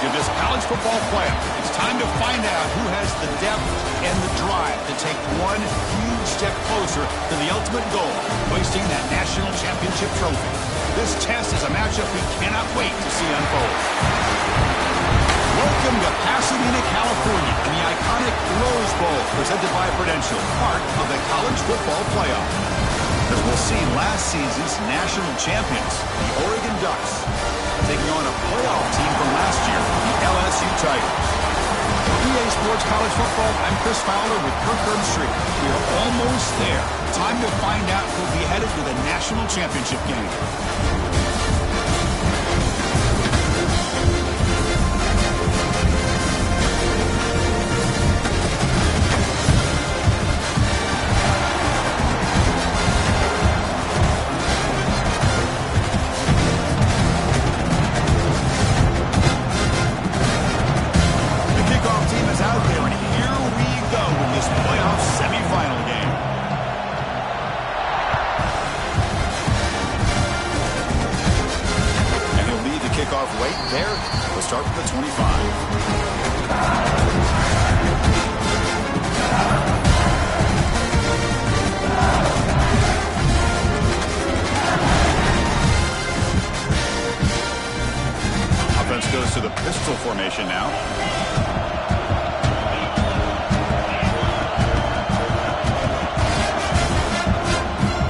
of this college football playoff. It's time to find out who has the depth and the drive to take one huge step closer to the ultimate goal, hoisting that national championship trophy. This test is a matchup we cannot wait to see unfold. Welcome to Pasadena, California, in the iconic Rose Bowl, presented by Prudential, part of the college football playoff. As we'll see, last season's national champions, the Oregon Ducks, taking on a playoff team from last year, the LSU Tigers. For EA Sports College Football, I'm Chris Fowler with Kirk Herbstreit. We are almost there. Time to find out who'll be headed to the national championship game. Right there, we'll start with the 25. Offense goes to the pistol formation now.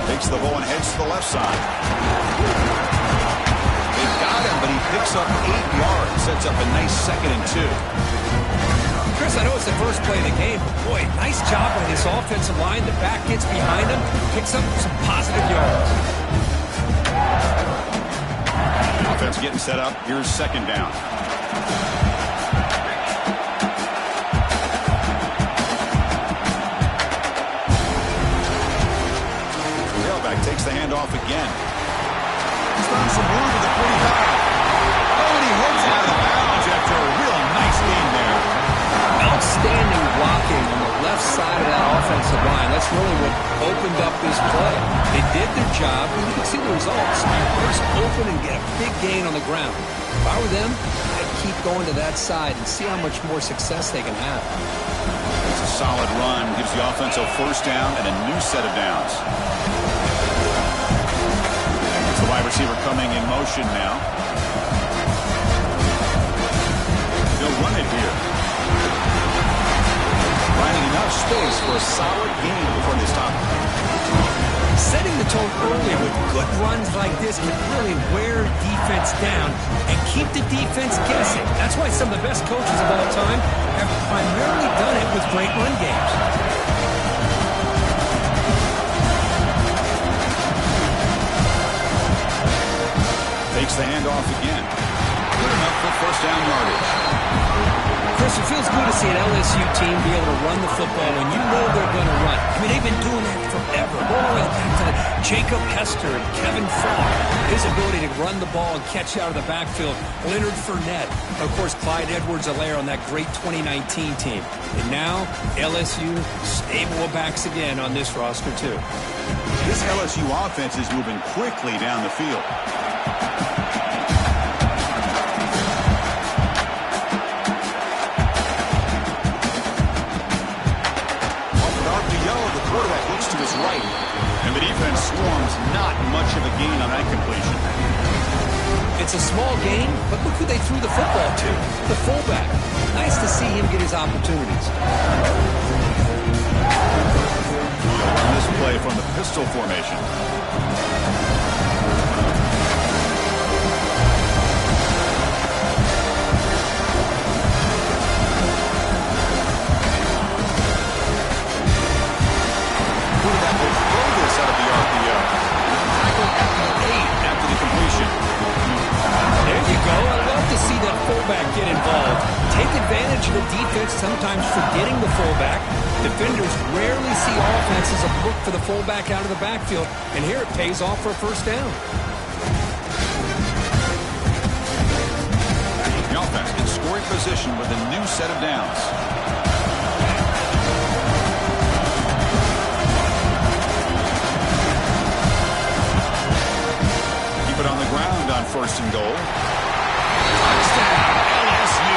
Takes the ball and heads to the left side. But he picks up 8 yards, sets up a nice 2nd and 2. Chris, I know it's the first play of the game, but boy, nice job on this offensive line. The back gets behind him, picks up some positive yards. Offense getting set up. Here's 2nd down. Tailback takes the handoff again. He's done some room to the 45. And he heads out of bounds after a real nice gain there. Outstanding blocking on the left side of that offensive line. That's really what opened up this play. They did their job, and you can see the results. First open and get a big gain on the ground. If I were them, I'd keep going to that side and see how much more success they can have. It's a solid run. Gives the offense a 1st down and a new set of downs. It's the wide receiver coming in motion now. They'll run it here. Finding enough space for a solid gain before they stop. Setting the tone early with good runs like this can really wear defense down and keep the defense guessing. That's why some of the best coaches of all time have primarily done it with great run games. Takes the handoff again. Good enough for 1st down yardage. Chris, it feels good to see an LSU team be able to run the football when you know they're going to run. I mean, they've been doing that forever. All the way back to Jacob Hester and Kevin Falk. His ability to run the ball and catch out of the backfield. Leonard Fournette. Of course, Clyde Edwards-Helaire on that great 2019 team. And now, LSU stable of backs again on this roster, too. This LSU offense is moving quickly down the field. To his right, and the defense swarms. Not much of a gain on that completion. It's a small gain, but look who they threw the football to, the fullback. Nice to see him get his opportunities. They'll run this play from the pistol formation. Get involved. Take advantage of the defense, sometimes forgetting the fullback. Defenders rarely see offenses look for the fullback out of the backfield, and here it pays off for a 1st down. The offense in scoring position with a new set of downs. Keep it on the ground on 1st and goal. Touchdown, LSU.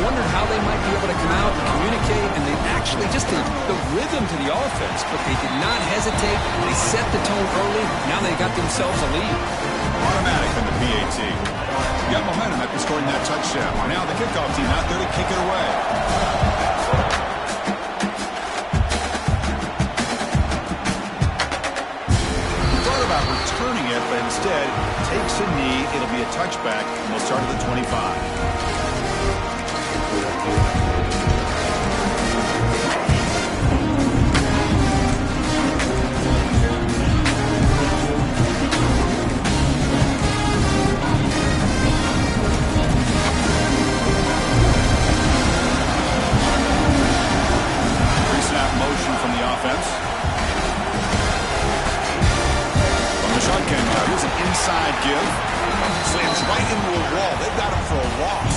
wondered how they might be able to come out and communicate, and they actually just the rhythm to the offense, but they did not hesitate. They set the tone early. Now they got themselves a lead. Automatic in the PAT. Got momentum after scoring that touchdown. Now the kickoff team out there to kick it away. About returning it, but instead takes a knee. It'll be a touchback, and we'll start at the 25. Pre-snap motion from the offense. Here's an inside give. Slams right into a wall. They've got him for a loss.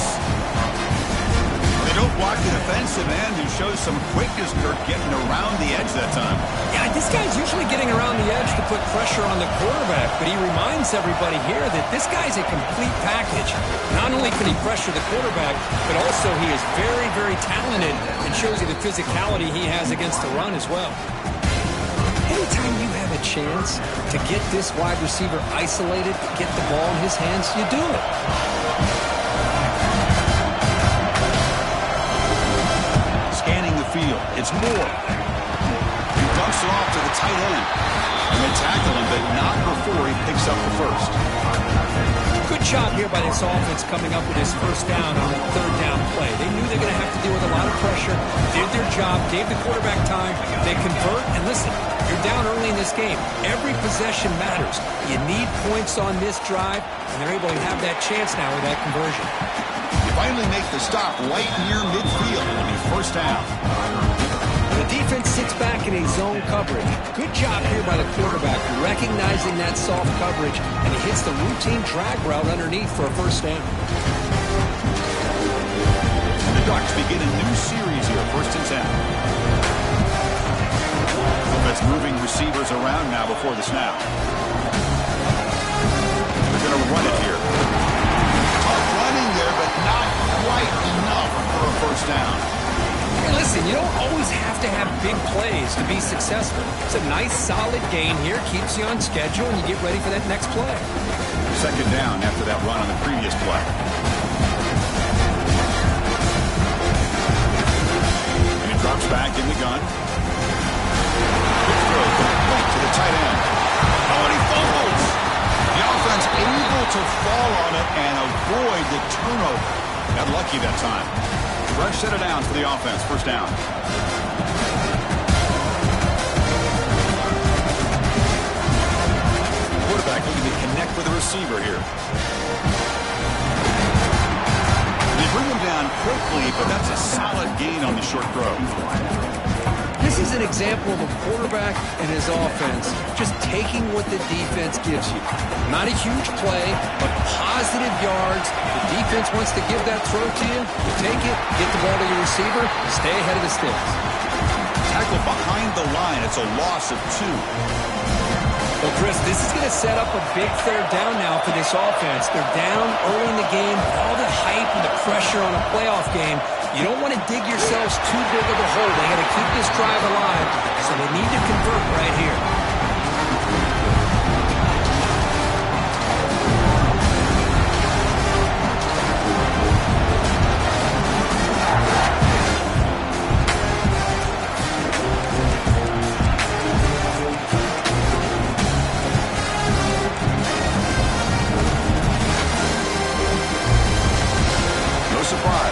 They don't block the defensive end, who shows some quickness, Kirk, getting around the edge that time. Yeah, this guy's usually getting around the edge to put pressure on the quarterback, but he reminds everybody here that this guy's a complete package. Not only can he pressure the quarterback, but also he is very, very talented and shows you the physicality he has against the run as well. Anytime you have a chance to get this wide receiver isolated, get the ball in his hands, you do it. Scanning the field. It's Moore. He dumps it off to the tight end. And they tackle him, but not before he picks up the first. Good job here by this offense coming up with his first down on a third down play. They knew they were going to have to deal with a lot of pressure, did their job, gave the quarterback time. They convert, and listen, you're down early in this game. Every possession matters. You need points on this drive, and they're able to have that chance now with that conversion. You finally make the stop right near midfield. It'll be first down. The defense sits back in a zone coverage. Good job here by the quarterback, recognizing that soft coverage, and he hits the routine drag route underneath for a first down. The Ducks begin a new series here, 1st and 10. That's moving receivers around now before the snap. They're going to run it here. Tough running there, but not quite enough for a first down. Hey, listen, you don't always have to have big plays to be successful. It's a nice, solid gain here. Keeps you on schedule, and you get ready for that next play. Second down after that run on the previous play. And he drops back in the gun. Good throw, back to the tight end. Oh, and he fumbles. The offense able to fall on it and avoid the turnover. Got lucky that time. Rush set it down for the offense. First down. Quarterback looking to connect with the receiver here. They bring him down quickly, but that's a solid gain on the short throw. This is an example of a quarterback and his offense just taking what the defense gives you. Not a huge play, but positive yards. The defense wants to give that throw to you. You take it, get the ball to your receiver, stay ahead of the sticks. Tackle behind the line. It's a loss of 2. Well, Chris, this is going to set up a big third down now for this offense. They're down early in the game. All the hype and the pressure on a playoff game. You don't want to dig yourselves too big of a hole. They got to keep this drive alive, so they need to convert right here.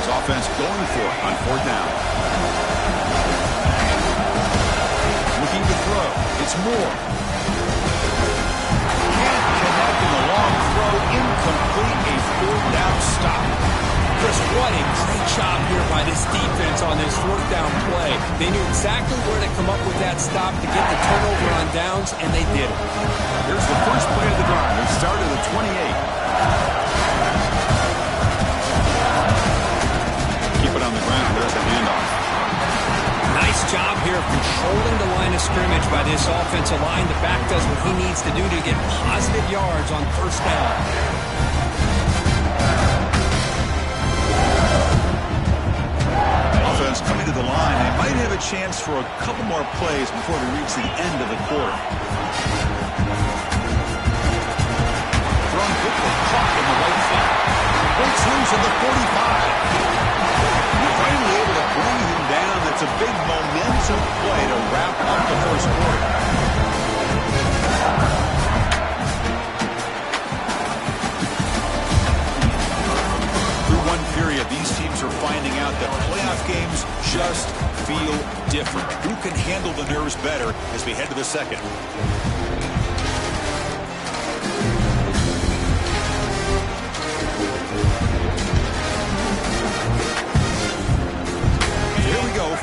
Offense going for it on 4th down. Looking to throw. It's Moore. Can't connect in the long throw. Incomplete. A 4th down stop. Chris, what a great job here by this defense on this 4th down play. They knew exactly where to come up with that stop to get the turnover on downs, and they did it. Here's the first play of the drive. They started at 28. Keep it on the ground. There's the handoff. Nice job here of controlling the line of scrimmage by this offensive line. The back does what he needs to do to get positive yards on first down. to the line. They might have a chance for a couple more plays before we reach the end of the quarter. Thrown quickly, caught in the right flat. Breaks loose at the 45. Finally able to bring him down. That's a big momentum play to wrap up the first quarter. Through one period, these teams are finding out that playoff games just feel different. Who can handle the nerves better as we head to the second?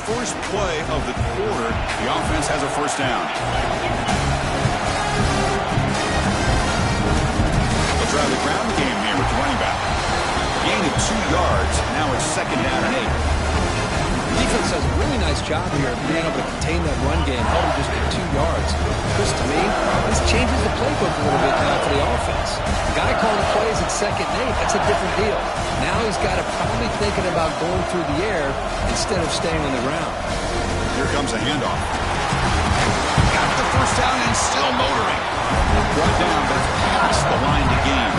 First play of the quarter, the offense has a first down. They'll try the ground game here with the running back. Gain of 2 yards. Now it's second down and 8. The defense does a really nice job here of being able to contain that run game, held him just at 2 yards. Chris, to me, this changes the playbook a little bit now for the offense. The guy calling plays at second and 8, that's a different deal. Now he's got to probably thinking about going through the air instead of staying on the ground. Here comes a handoff. Got the first down and still motoring. Brought down, but it's past the line to gain.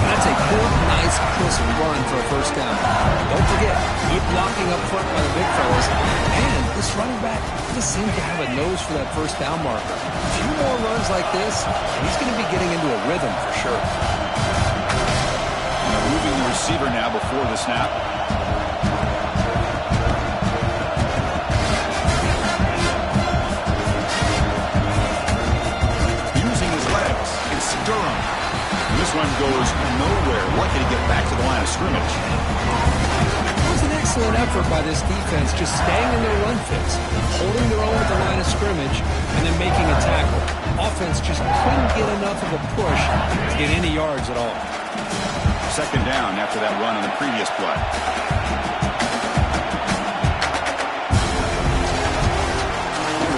That's a good, nice, crisp run for a first down. Don't forget, keep blocking up front by the big fellas. And this running back just seems to have a nose for that first down marker. A few more runs like this, he's going to be getting into a rhythm for sure. Moving the receiver now before the snap. Using his legs, it's Durham. This one goes nowhere. Lucky to get back to the line of scrimmage. It was an excellent effort by this defense, just staying in their run fits, holding their own at the line of scrimmage, and then making a tackle. Offense just couldn't get enough of a push to get any yards at all. Second down after that run on the previous play.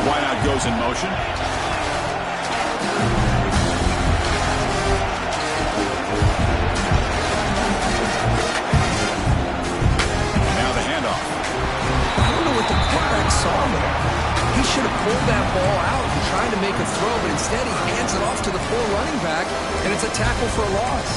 Wideout goes in motion. Now the handoff. I don't know what the quarterback saw there. He should have pulled that ball out and tried to make a throw, but instead he hands it off to the poor running back, and it's a tackle for a loss.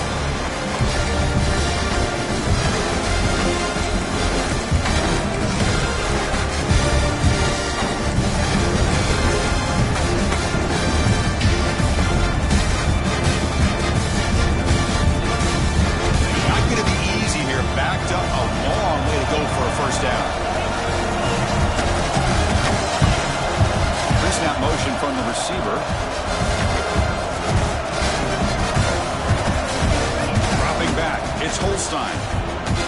Backed up a long way to go for a first down. Pre-snap motion from the receiver. Dropping back. It's Holstein.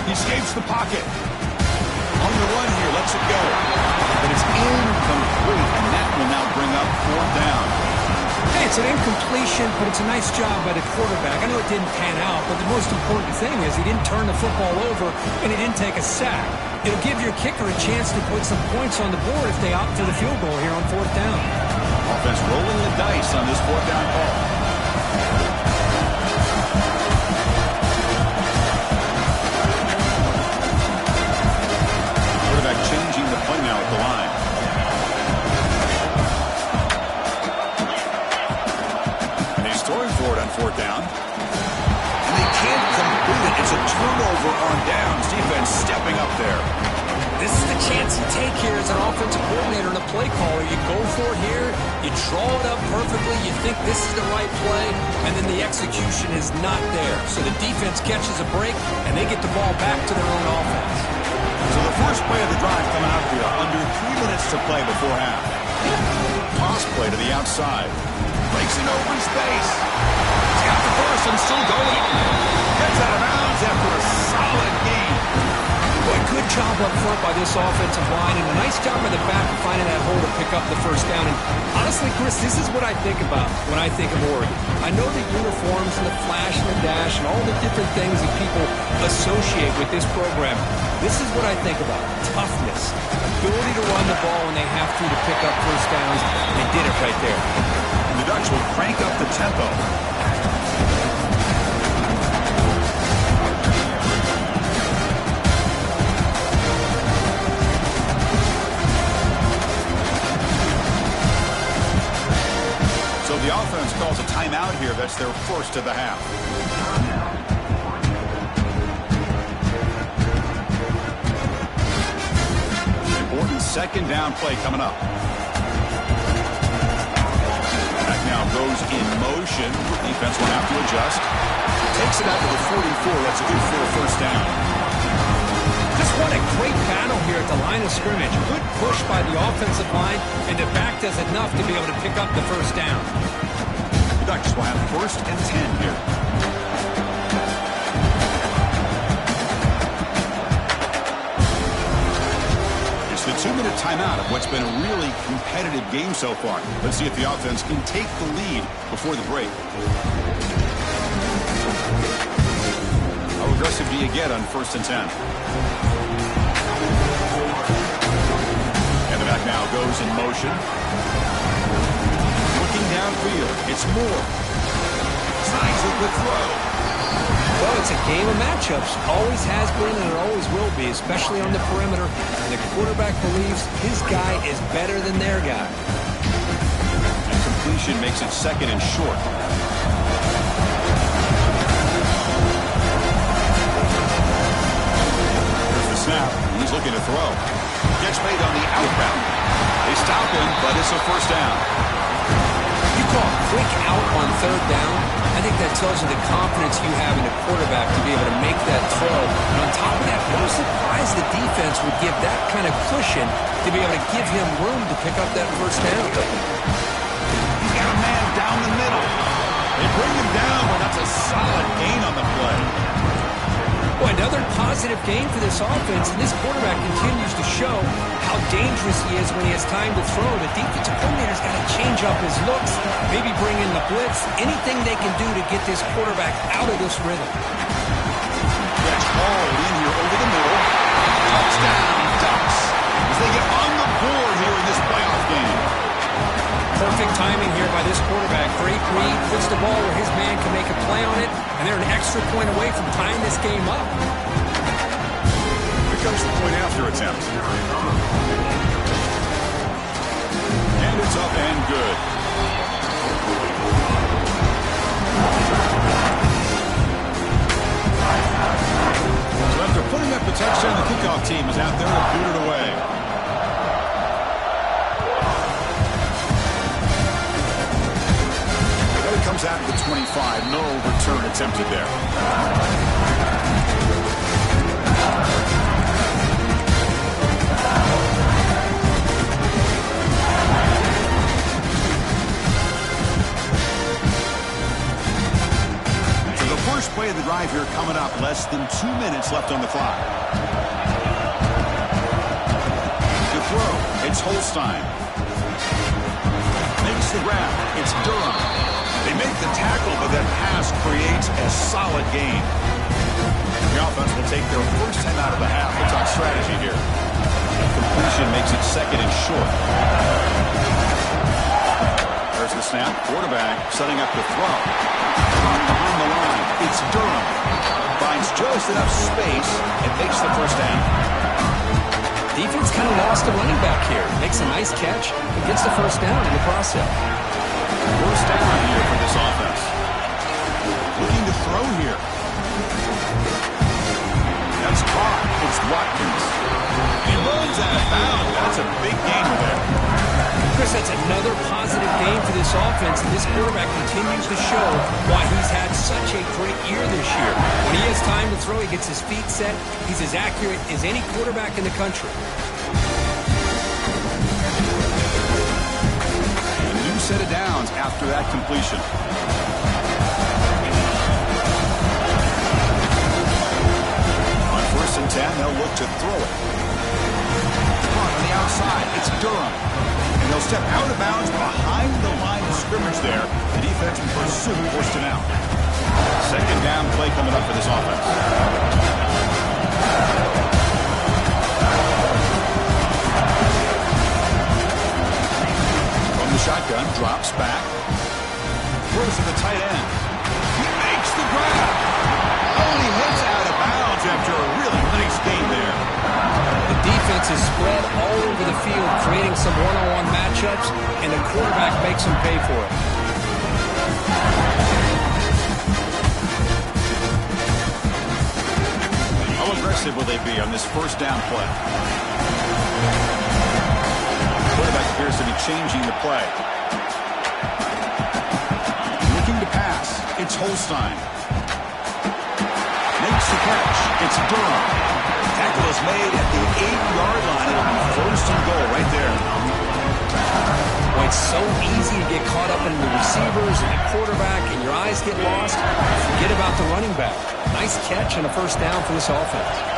He escapes the pocket. On the run here, lets it go. But it's incomplete, and that will now bring up fourth down. Hey, it's an incompletion, but it's a nice job by the quarterback. I know it didn't pan out, but the most important thing is he didn't turn the football over and he didn't take a sack. It'll give your kicker a chance to put some points on the board if they opt for the field goal here on fourth down. Offense rolling the dice on this fourth down call. Quarterback changing the play now at the line. Throwing for it on fourth down. And they can't complete it. It's a turnover on downs. Defense stepping up there. This is the chance you take here as an offensive coordinator and a play caller. You go for it here. You draw it up perfectly. You think this is the right play. And then the execution is not there. So the defense catches a break, and they get the ball back to their own offense. So the first play of the drive coming out here. Under 3 minutes to play before half. Toss play to the outside. Breaks it open space. He's got the burst and still going. Gets out of bounds after a solid gain. Boy, good job up front by this offensive line, and a nice job by the back of finding that hole to pick up the first down. And honestly, Chris, this is what I think about when I think of Oregon. I know the uniforms and the flash and the dash and all the different things that people associate with this program. This is what I think about. Toughness. Ability to run the ball when they have to pick up first downs. They did it right there. The Ducks will crank up the tempo. The offense calls a timeout here. That's their first of the half. Important second down play coming up. That now goes in motion. Defense will have to adjust. Takes it out to the 44. That's good for a first down. Just what a great battle here at the line of scrimmage. Good push by the offensive line, and the back does enough to be able to pick up the first down. The Ducks will have first and 10 here. It's the 2-minute timeout of what's been a really competitive game so far. Let's see if the offense can take the lead before the break. How aggressive do you get on first and 10? And the back now goes in motion. Looking downfield. It's Moore. Signs it with throw. Well, it's a game of matchups. Always has been and it always will be, especially on the perimeter. And the quarterback believes his guy is better than their guy. And completion makes it second and short. There's the snap. He's looking to throw. Gets made on the outbound. They stop him, but it's a first down. You call a quick out on third down. I think that tells you the confidence you have in a quarterback to be able to make that throw. And on top of that, I'm surprised the defense would give that kind of cushion to be able to give him room to pick up that first down. He's got a man down the middle. They bring him down, but that's a solid gain on the play. Boy, another positive game for this offense, and this quarterback continues to show how dangerous he is when he has time to throw. The defensive coordinator's got to change up his looks, maybe bring in the blitz, anything they can do to get this quarterback out of this rhythm. That's hauled in here over the middle. Touchdown, Ducks, as they get on the board here in this playoff game. Perfect timing here by this quarterback. Great read, puts the ball where his man can make a play on it, and they're an extra point away from tying this game up. Here comes the point after attempt. And it's up and good. So after putting up the touchdown, the kickoff team is out there to boot it away. Comes out of the 25. No return attempted there. So the first play of the drive here coming up. Less than 2 minutes left on the clock. To throw, it's Holstein. Makes the grab. It's Durham. They make the tackle, but that pass creates a solid gain. The offense will take their first 10 out of the half. We'll talk strategy here. Completion makes it second and short. There's the snap. Quarterback setting up to throw. Behind the line, it's Durham. Finds just enough space and makes the first down. Defense kind of lost a running back here. Makes a nice catch and gets the first down in the process. First down here for this offense. Looking to throw here. That's caught. It's Watkins. He runs out of bounds. That's a big gain there. Chris, that's another positive game for this offense, and this quarterback continues to show why he's had such a great year this year. When he has time to throw, he gets his feet set. He's as accurate as any quarterback in the country. Set of downs after that completion. On first and 10, they'll look to throw it. Caught on the outside, it's Durham. And they'll step out of bounds behind the line of scrimmage there. The defense in pursuit forced him out. Second down play coming up for this offense. Shotgun, drops back, throws to the tight end. He makes the grab. Oh, and he hits out of bounds after a really nice gain there. The defense is spread all over the field, creating some one-on-one matchups, and the quarterback makes them pay for it. aggressive will they be on this first down play? Quarterback appears to be changing the play. Looking to pass. It's Holstein. Makes the catch. It's Durham. Tackle is made at the 8-yard line. It'll be first and goal right there. Well, it's so easy to get caught up in the receivers and the quarterback, and your eyes get lost. Forget about the running back. Nice catch and a first down for this offense.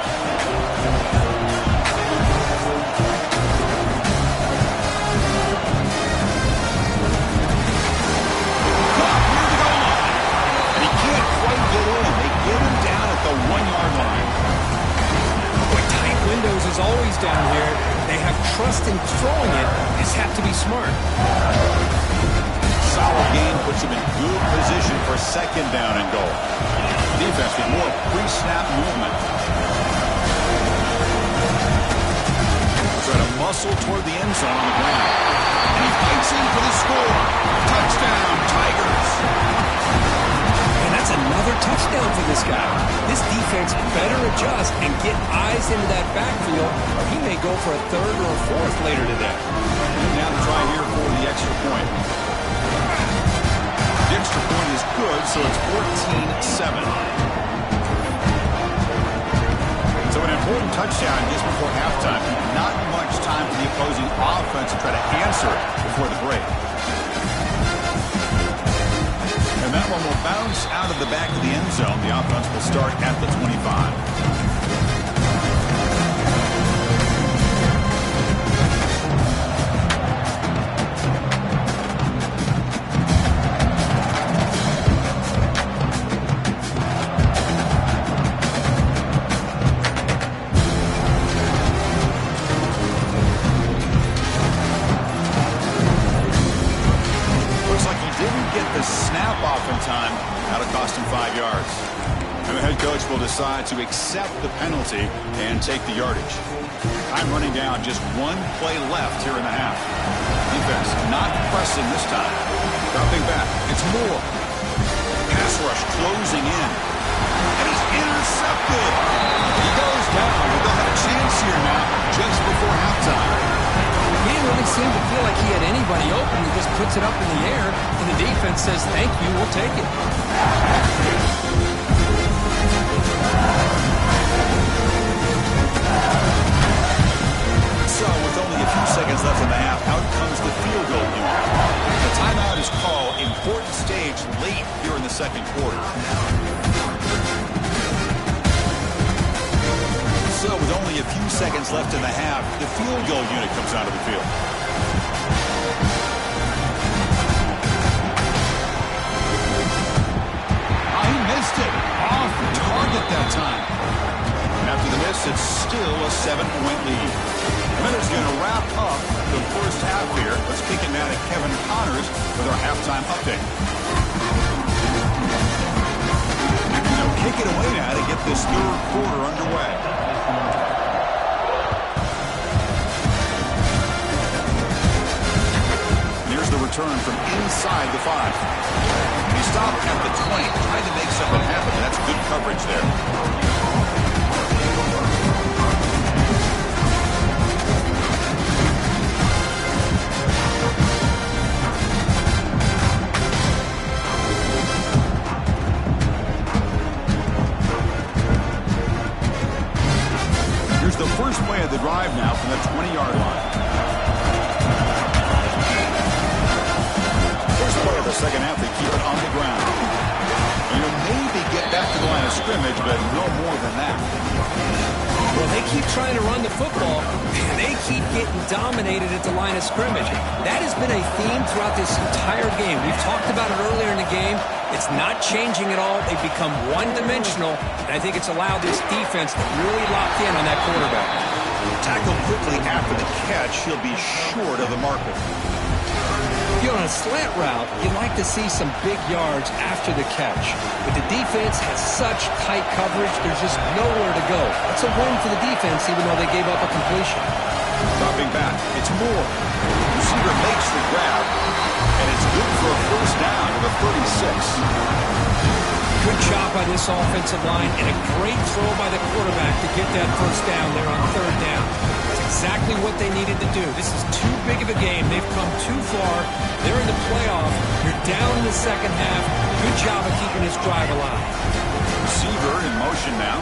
Windows is always down here. They have trust in throwing it. Just have to be smart. Solid gain puts him in good position for second down and goal. Defense with more pre-snap movement. Trying to muscle toward the end zone on the ground. And he fights in for the score. Touchdown, Tigers. And that's another touchdown for this guy. This defense better adjust and get eyes into that backfield, or he may go for a third or a fourth later today. Now to try here for the extra point. The extra point is good, so it's 14-7. So an important touchdown just before halftime. Not much time for the opposing offense to try to answer it before the break. And that one will bounce out of the back of the end zone. The offense will start at the 25. Time. That'll cost him 5 yards. And the head coach will decide to accept the penalty and take the yardage. Time running down, just one play left here in the half. Defense not pressing this time. Dropping back. It's Moore. Pass rush closing in. And he's intercepted. He goes down. They'll have a chance here now just before halftime. He didn't really seem to feel like he had anybody open. He just puts it up in the air, and the defense says, thank you, we'll take it. So, with only a few seconds left in the half, out comes the field goal unit. The timeout is called. Important stage late here in the second quarter. So, with only a few seconds left in the half, the field goal unit comes out of the field. Oh, he missed it. Off target that time. And after the miss, it's still a 7-point lead. The Miners going to wrap up the first half here. Let's kick it now to Kevin Connors with our halftime update. And they'll kick it away now to get this third quarter underway. Here's the return from inside the 5. He stopped at the 20, trying to make something happen. That's good coverage there. Here's the first play of the drive now from the 20-yard line. Of the second half, they keep it on the ground. You'll maybe get back to the line of scrimmage, but no more than that. Well, they keep trying to run the football, and they keep getting dominated at the line of scrimmage. That has been a theme throughout this entire game. We've talked about it earlier in the game. It's not changing at all. They've become one-dimensional, and I think it's allowed this defense to really lock in on that quarterback. Tackled quickly after the catch, he'll be short of the marker. You know, on a slant route, you'd like to see some big yards after the catch. But the defense has such tight coverage, there's just nowhere to go. That's a win for the defense, even though they gave up a completion. Dropping back, it's Moore. Receiver makes the grab, and it's good for a first down to the 36. Good job by this offensive line and a great throw by the quarterback to get that first down there on third down. That's exactly what they needed to do. This is too big of a game. They've come too far. They're in the playoff. You're down in the second half. Good job of keeping this drive alive. Receiver in motion now.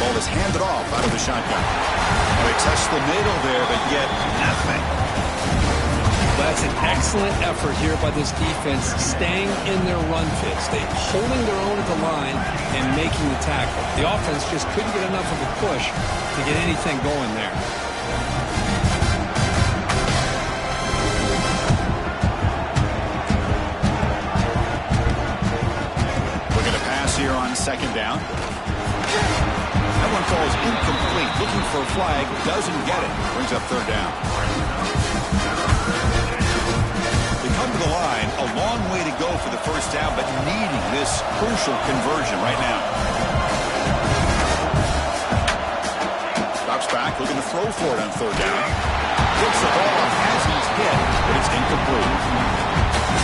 Ball is handed off out of the shotgun. They touch the middle there, but yet nothing. That's an excellent effort here by this defense, staying in their run fits. They're holding their own at the line and making the tackle. The offense just couldn't get enough of a push to get anything going there. We're going to pass here on second down. That one falls incomplete. Looking for a flag. Doesn't get it. Brings up third down. They come to the line. A long way to go for the first down, but needing this crucial conversion right now. Drops back. Looking to throw for it on third down. Gets the ball as he's hit, but it's incomplete.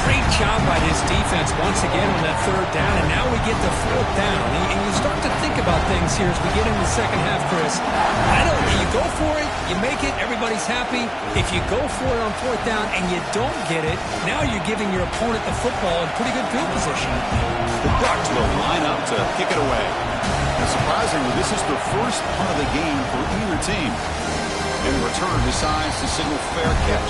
Great job by this defense once again on that third down, and now we get the fourth down. And you start to think about things here as we get into the second half, Chris. You go for it, you make it, everybody's happy. If you go for it on fourth down and you don't get it, now you're giving your opponent the football in pretty good field position. The Bucs will line up to kick it away. And surprisingly, this is the first punt of the game for either team. In return, decides to signal fair catch.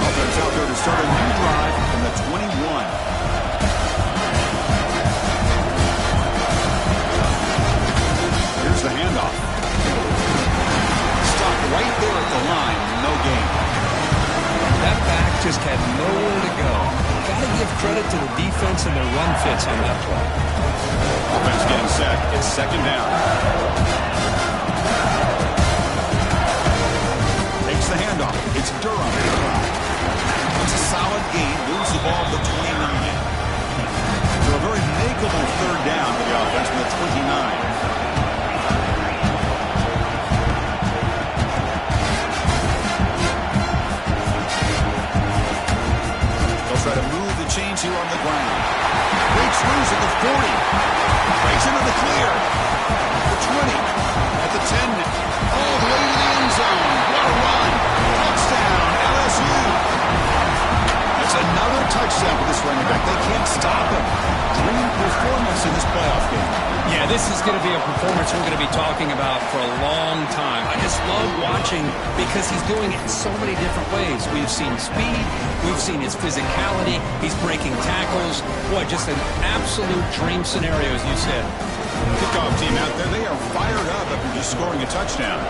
Offense out there to start a new drive from the 21. Here's the handoff. Stopped right there at the line. No gain. That back just had nowhere to go. Got to give credit to the defense and their run fits on that play. Offense getting set. It's second down. Takes the handoff. It's Durham. It's a solid gain. Moves the ball to the 29. So a very makeable third down for the offense from the 29. Try to move the chains here on the ground. Breaks loose at the 40. Breaks into the clear. The 20. At the 10. All the way to the end zone. What a run. Touchdown, LSU. That's another touchdown for this running back. They can't stop him. Dream performance in this playoff game. Yeah, this is going to be a performance we're going to be talking about for a long time. I just love watching because he's doing it in so many different ways. We've seen speed. We've seen his physicality. He's breaking tackles. Boy, just an absolute dream scenario, as you said. Kickoff team out there, they are fired up after just scoring a touchdown.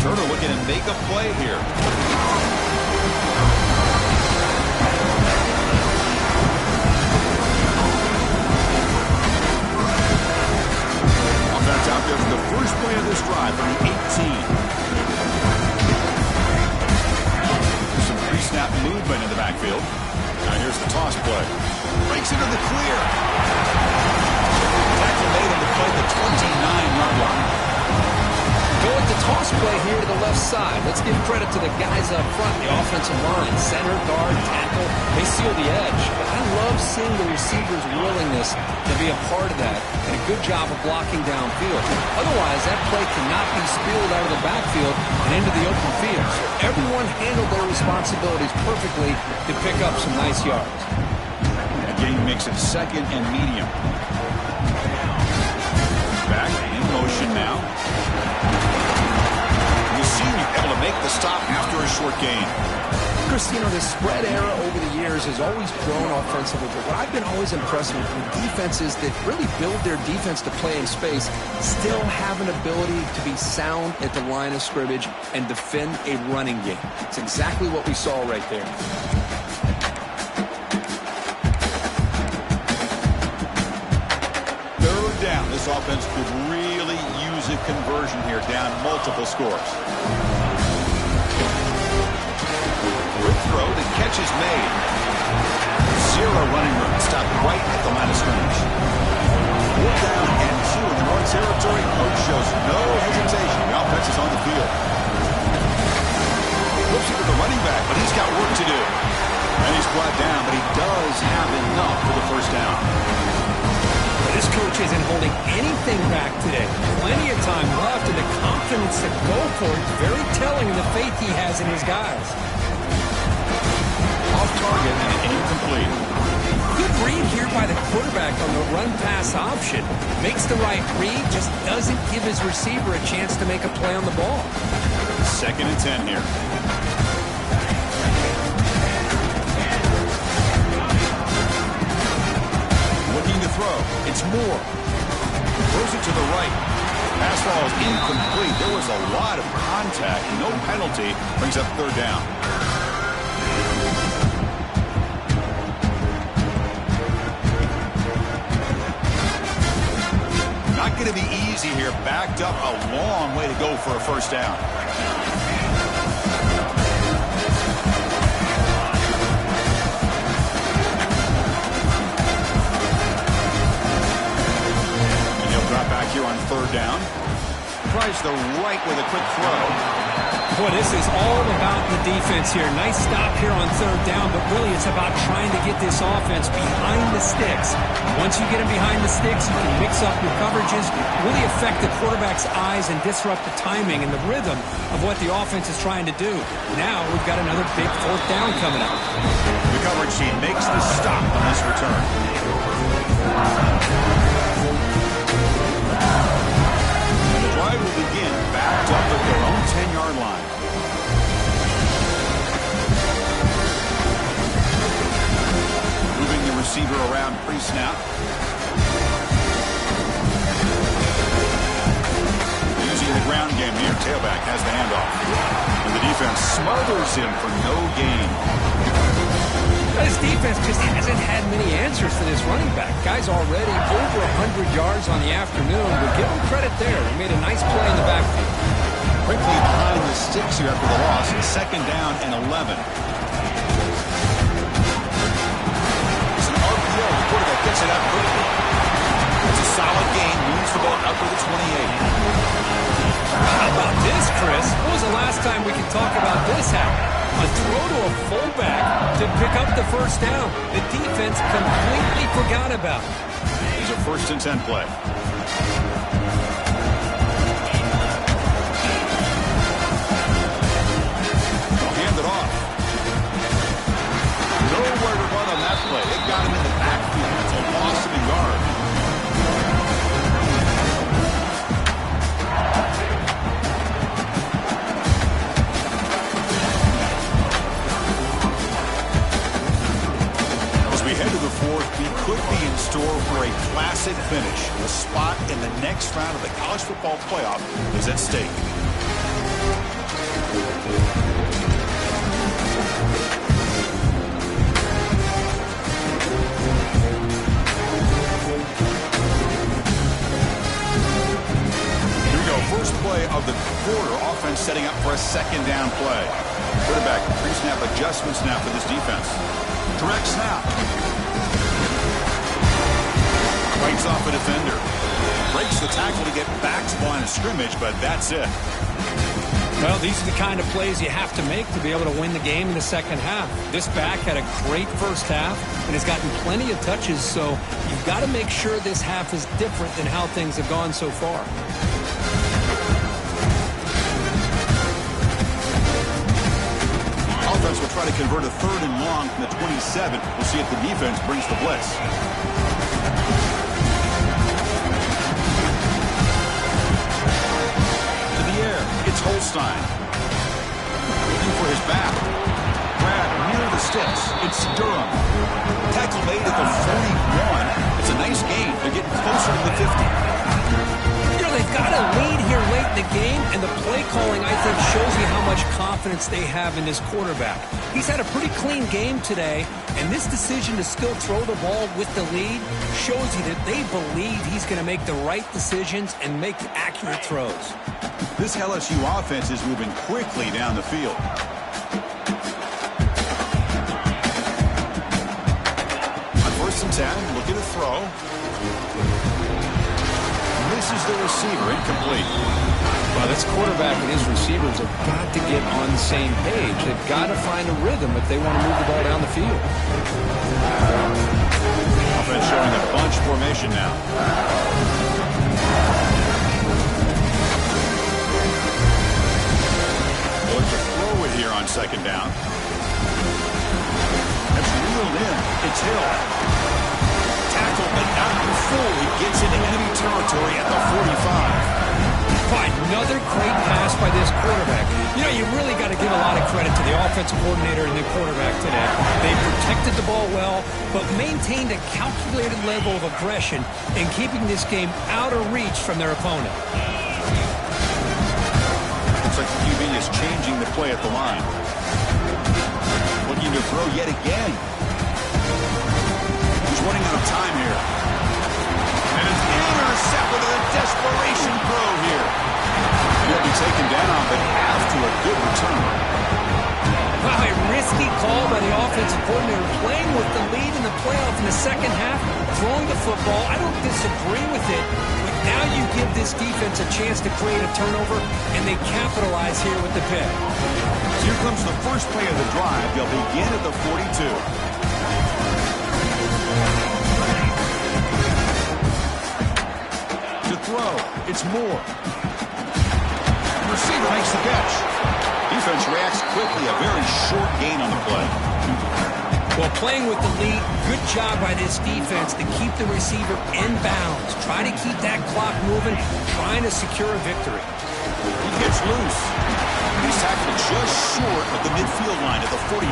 Turner looking to make a play here. Offense out there for the first play of this drive from the 18. Some pre-snap movement in the backfield. Now here's the toss play. Breaks into the clear. Tackle made on the play, the 29-yard line. Go with the toss play here to the left side. Let's give credit to the guys up front, the offensive line, center, guard, tackle. They seal the edge. But I love seeing the receivers' willingness to be a part of that and a good job of blocking downfield. Otherwise, that play cannot be spilled out of the backfield and into the open field. So everyone handled their responsibilities perfectly to pick up some nice yards. That game makes it second and medium. Back in motion now. The senior able to make the stop after a short gain. Chris, you know, the spread era over the years has always grown offensively, but what I've been always impressed with defenses that really build their defense to play in space still have an ability to be sound at the line of scrimmage and defend a running game. It's exactly what we saw right there. Third down. This offense could really use a conversion here, down multiple scores. Quick throw, the catch is made. Zero running room, stopped right at the line of scrimmage. Boy, field. Looks at the running back, but he's got work to do. And he's brought down, but he does have enough for the first down. This coach isn't holding anything back today. Plenty of time left, and the confidence to go for it is very telling of the faith he has in his guys. Off target and incomplete. Good read here by the quarterback on the run-pass option. Makes the right read, just doesn't give his receiver a chance to make a play on the ball. 2nd and 10 here. Looking to throw. It's Moore. Throws it to the right. Pass ball is incomplete. There was a lot of contact. No penalty. Brings up 3rd down. Not going to be easy here. Backed up a long way to go for a first down. And he'll drop back here on 3rd down. Tries the right with a quick throw. Boy, this is all about the defense here. Nice stop here on 3rd down, but really it's about trying to get this offense behind the sticks. Once you get them behind the sticks, you can mix up your coverages, really affect the quarterback's eyes and disrupt the timing and the rhythm of what the offense is trying to do. Now we've got another big 4th down coming up. The coverage team makes the stop on this return. And the drive will begin backed up at their own 10-yard line. Moving the receiver around pre-snap. Using the ground game here. Tailback has the handoff. And the defense smothers him for no gain. This defense just hasn't had many answers for this running back. Guy's already over 100 yards on the afternoon. We'll give him credit there. He made a nice play in the backfield. Quickly behind the sticks here after the loss. 2nd down and 11. It's an RPO. The quarterback gets it out quickly. It's a solid gain. Moves the ball up to the 28. How about this, Chris? When was the last time we could talk about this happen? A throw to a fullback to pick up the first down. The defense completely forgot about it. It's a 1st and 10 play. They'll hand it off. Nowhere to run on that play. They got him in the backfield. It's a loss of a yard. We head to the 4th, we could be in store for a classic finish. The spot in the next round of the college football playoff is at stake. Here we go, first play of the quarter. Offense setting up for a 2nd down play. Quarterback pre-snap adjustments now for this defense. Direct snap. Fights off a defender. Breaks the tackle to get back to the line of scrimmage, but that's it. Well, these are the kind of plays you have to make to be able to win the game in the second half. This back had a great first half and has gotten plenty of touches, so you've got to make sure this half is different than how things have gone so far. Offense will try to convert a 3rd and long from the 27. We'll see if the defense brings the blitz. To the air, it's Holstein. Looking for his back. Grab near the sticks. It's Durham. Tackle made at the 41. It's a nice gain. They're getting closer to the 50. They've got a lead here late in the game, and the play calling, I think, shows you how much confidence they have in this quarterback. He's had a pretty clean game today, and this decision to still throw the ball with the lead shows you that they believe he's going to make the right decisions and make accurate throws. This LSU offense is moving quickly down the field. On 1st and 10, looking to throw. misses the receiver, incomplete. Well, this quarterback and his receivers have got to get on the same page. They've got to find a rhythm if they want to move the ball down the field. Offense showing a bunch formation now. Look to throw it here on second down. That's reeled in. It's Hill. Tackled, but not before he gets into enemy territory at the 45. Another great pass by this quarterback. You know, you really got to give a lot of credit to the offensive coordinator and the quarterback today. They protected the ball well, but maintained a calculated level of aggression in keeping this game out of reach from their opponent. Looks like the QB is changing the play at the line. Looking to throw yet again. He's running out of time here. And it's intercepted with a desperation throw here. He'll be taken down, but after a good return. Wow, a risky call by the offensive coordinator, playing with the lead in the playoff in the second half, throwing the football. I don't disagree with it, but now you give this defense a chance to create a turnover, and they capitalize here with the pick. Here comes the first play of the drive. They'll begin at the 42. To throw, it's Moore. Receiver makes the catch. Defense reacts quickly. A very short gain on the play. Well, playing with the lead, good job by this defense to keep the receiver in bounds. Try to keep that clock moving, trying to secure a victory. He gets loose. He's tackled just short of the midfield line at the 49.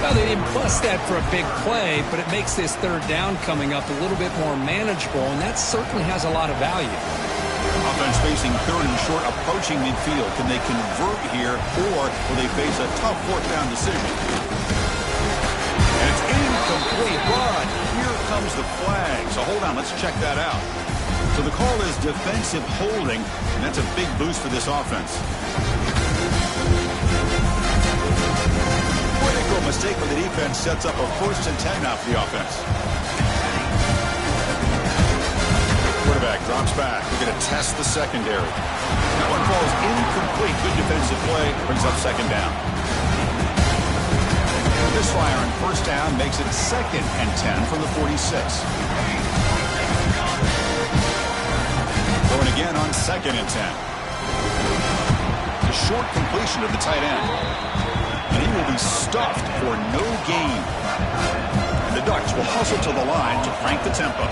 Well, they didn't bust that for a big play, but it makes this third down coming up a little bit more manageable, and that certainly has a lot of value. Offense facing third and short, approaching midfield. Can they convert here, or will they face a tough fourth down decision? And it's incomplete, but here comes the flag. So hold on, let's check that out. So the call is defensive holding, and that's a big boost for this offense. Critical mistake by the defense sets up a 1st and 10 now for the offense. Quarterback drops back. We're going to test the secondary. That one falls incomplete. Good defensive play. Brings up second down. This fire on first down makes it 2nd and 10 from the 46. Going again on 2nd and 10. A short completion to the tight end. And he will be stuffed for no gain. And the Ducks will hustle to the line to crank the tempo.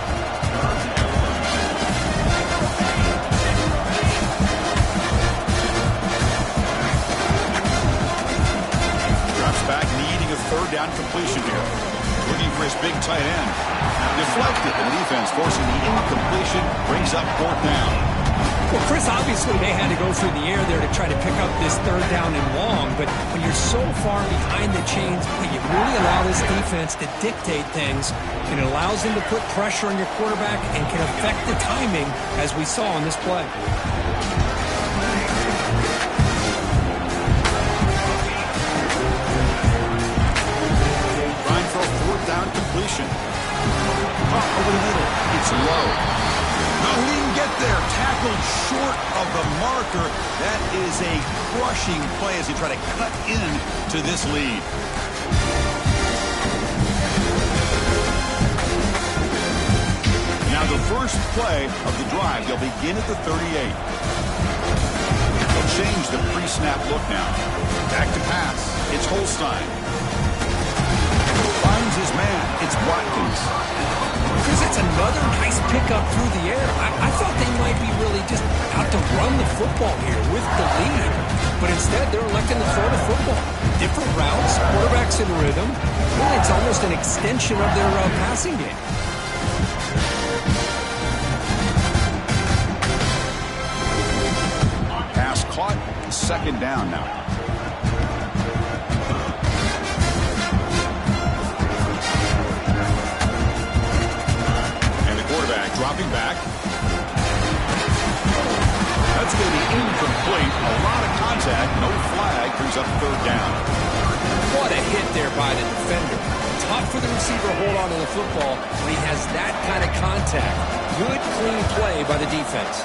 Back needing a third down completion here. Looking for his big tight end. Deflected, and the defense forcing the incompletion. Brings up 4th down. Well, Chris, obviously they had to go through the air there to try to pick up this third down and long, but when you're so far behind the chains, you really allow this defense to dictate things, and it allows them to put pressure on your quarterback and can affect the timing, as we saw on this play. Down completion. Over the middle. It's low. No, he didn't get there. Tackled short of the marker. That is a crushing play as he tried to cut in to this lead. Now the first play of the drive. They'll begin at the 38. They'll change the pre-snap look now. Back to pass. It's Holstein. Finds his man. It's Watkins. Chris, it's another nice pickup through the air. I thought they might be really just out to run the football here with the lead. But instead, they're electing to throw the football. Different routes, quarterbacks in rhythm. Really, it's almost an extension of their passing game. Pass caught. 2nd down now. Dropping back. That's going to be incomplete. A lot of contact. No flag. Brings up 3rd down. What a hit there by the defender. tough for the receiver to hold on to the football when he has that kind of contact. Good, clean play by the defense.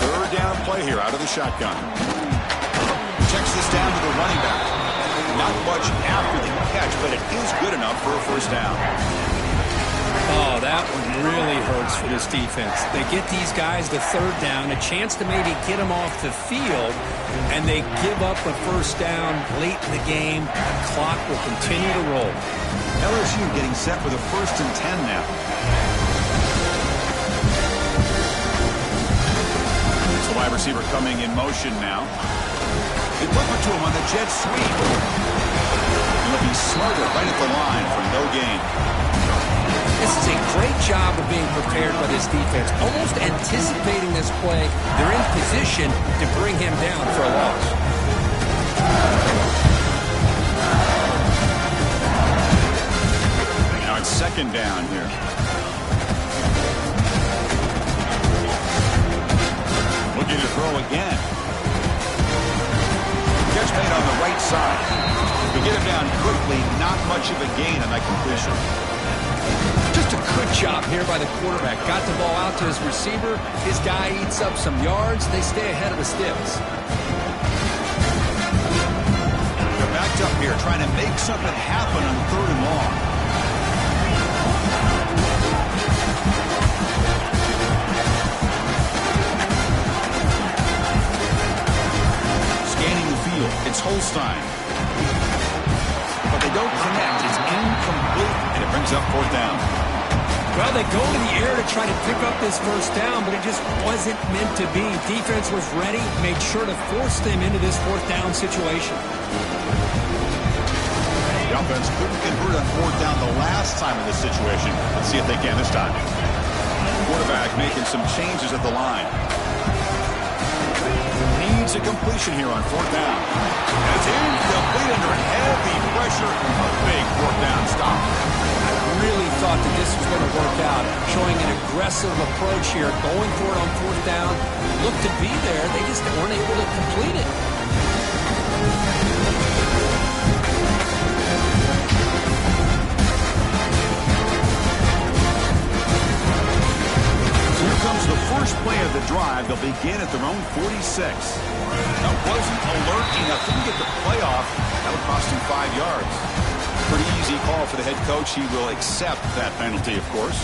Third down play here out of the shotgun. Checks this down to the running back. Not much after the catch, but it is good enough for a first down. Oh, that one really hurts for this defense. They get these guys the third down, a chance to maybe get them off the field, and they give up a first down late in the game. The clock will continue to roll. LSU getting set for the 1st and 10 now. It's the wide receiver coming in motion now. They flip it to him on the jet sweep. Looking smarter right at the line for no gain. This is a great job of being prepared by this defense, almost anticipating this play. They're in position to bring him down for a loss. Now it's second down here. Looking to throw again. Catch made on the right side. We get him down quickly, not much of a gain on that completion. Just a good job here by the quarterback. Got the ball out to his receiver. His guy eats up some yards. They stay ahead of the sticks. They're backed up here trying to make something happen on 3rd and long. Scanning the field. It's Holstein. But they don't connect. It's incomplete, and it brings up 4th down. Well, they go to the air to try to pick up this first down, but it just wasn't meant to be. Defense was ready, made sure to force them into this 4th down situation. The offense couldn't convert on 4th down the last time in this situation. Let's see if they can this time. Quarterback making some changes at the line. Needs a completion here on 4th down. And it's incomplete under heavy pressure. A big 4th down stop. Really thought that this was going to work out, showing an aggressive approach here, going for it on 4th down. Looked to be there, they just weren't able to complete it. So here comes the first play of the drive. They'll begin at their own 46. Now, wasn't alert enough to get the playoff. That would cost him 5 yards. Pretty easy call for the head coach. He will accept that penalty, of course.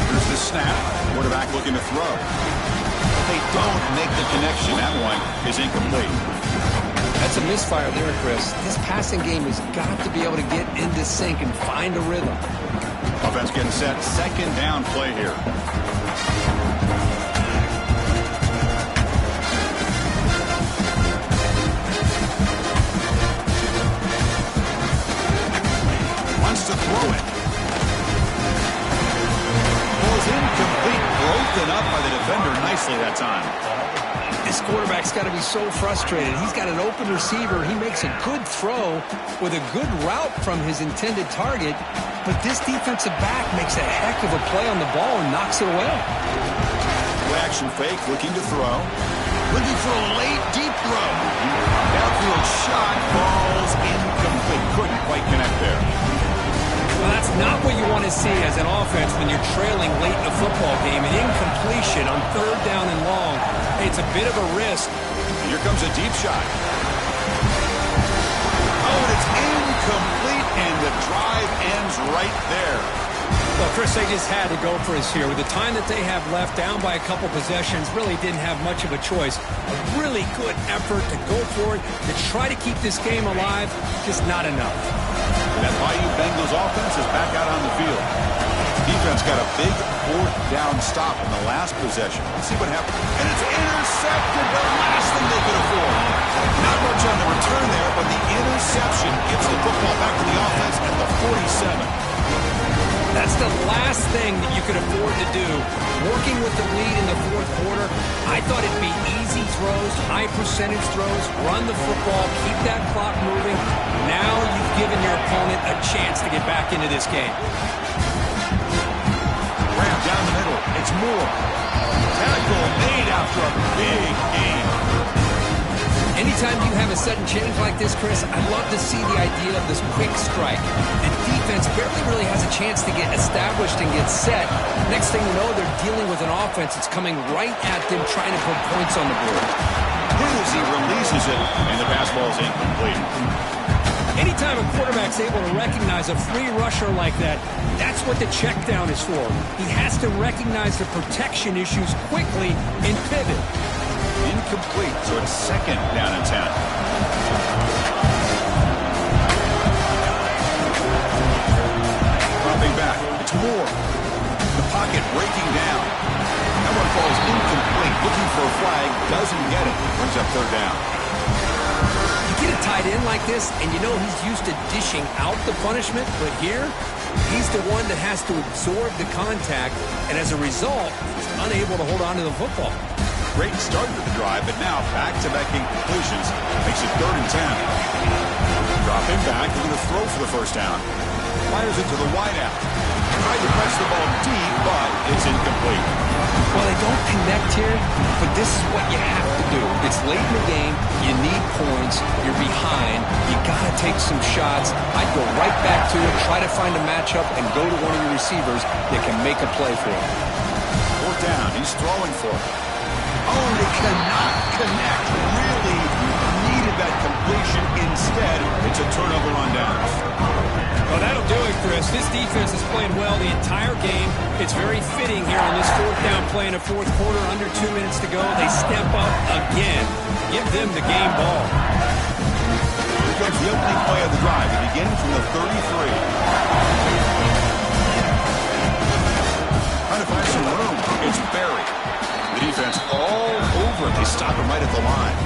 Here's the snap. Quarterback looking to throw. They don't make the connection. That one is incomplete. That's a misfire there, Chris. This passing game has got to be able to get into sync and find a rhythm. Offense getting set. Second down play here. To throw it. Ball's incomplete, broken up by the defender nicely that time. This quarterback's got to be so frustrated. He's got an open receiver. He makes a good throw with a good route from his intended target, but this defensive back makes a heck of a play on the ball and knocks it away. Play action fake, looking to throw. Looking for a late, deep throw. Downfield shot, falls incomplete. Couldn't quite connect there. Well, that's not what you want to see as an offense when you're trailing late in a football game. An incompletion on 3rd down and long. It's a bit of a risk. Here comes a deep shot. Oh, and it's incomplete, and the drive ends right there. Well, Chris, they just had to go for us here. With the time that they have left, down by a couple possessions, really didn't have much of a choice. A really good effort to go for it, to try to keep this game alive, just not enough. That Bayou Bengals offense is back out on the field. Defense got a big 4th down stop in the last possession. Let's see what happens. And it's intercepted, the last thing they could afford. Not much on the return there, but the interception gets the football back to the offense at the 47. That's the last thing that you could afford to do. Working with the lead in the 4th quarter, I thought it'd be easy throws, high percentage throws, run the football, keep that clock moving. Now you've given your opponent a chance to get back into this game. Graham down the middle. It's Moore. Tackle made after a big gain. Anytime you have a sudden change like this, Chris, I'd love to see the idea of this quick strike. The defense barely really has a chance to get established and get set. Next thing you know, they're dealing with an offense that's coming right at them, trying to put points on the board. He releases it, and the pass ball is incomplete. Anytime a quarterback's able to recognize a free rusher like that, that's what the check down is for. He has to recognize the protection issues quickly and pivot. Incomplete, so it's second down and 10. Dropping back, it's Moore. The pocket breaking down. That one falls incomplete. Looking for a flag, doesn't get it. Brings up third down. You get a tight end like this, and you know he's used to dishing out the punishment, but here, he's the one that has to absorb the contact, and as a result, he's unable to hold on to the football. Great start to the drive, but now back-to-back incompletions makes it third and 10. Dropping back, looking to throw for the first down. Fires it to the wideout. Tried to press the ball deep, but it's incomplete. Well, they don't connect here, but this is what you have to do. It's late in the game. You need points. You're behind. You got to take some shots. I'd go right back to it, try to find a matchup, and go to one of your receivers that can make a play for him. Fourth down. He's throwing for it. Oh, they cannot connect. Really needed that completion. Instead, it's a turnover on downs. Well, that'll do it, Chris. This defense has played well the entire game. It's very fitting here on this fourth down play in the fourth quarter. Under 2 minutes to go. They step up again. Give them the game ball. Here comes the opening play of the drive. It begins from the 33. Trying to find some room. It's Barry. The defense all over. They stop him right at the line.